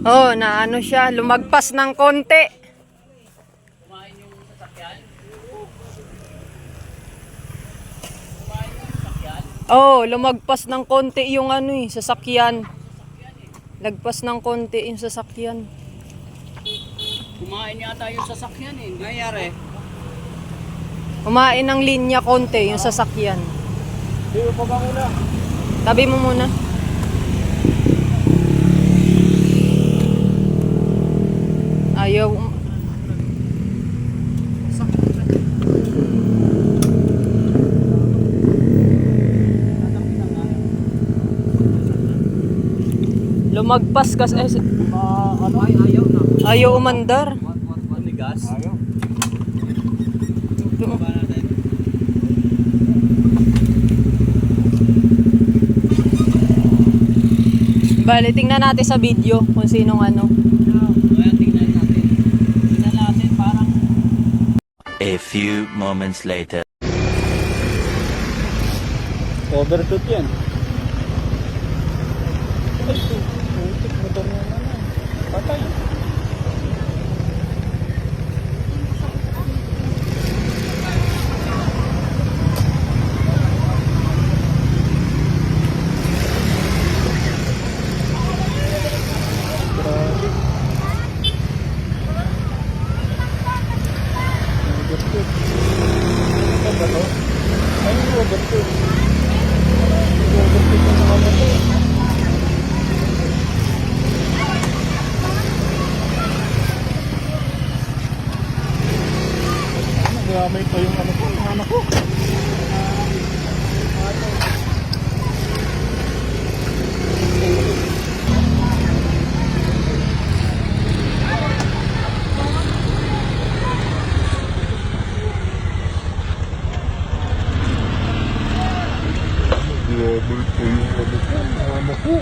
Oh, na ano siya, lumagpas ng konti. Kumain yung sasakyan. Oh, lumagpas ng konti yung ano sasakyan. Lagpas ng konti yung sasakyan. Kumain yata yung sasakyan eh. Hindi nangyari. Kumain ng linya konti yung sasakyan. Hindi pa ba muna? Tabi mo muna. Ayaw. Lumagpas kasi Ano? Ay, ayaw na. ayaw umandar. Tumigas? Ayaw. Bale, tingnan natin sa video kung sinong ano. Ayan, tingnan natin. Tingnan natin parang... A few moments later. Overtoot yan. Ay, putik motor na naman. Patay. May pa yung ano ko, yung anak ko. Grabe pa yung ano ko, yung anak ko.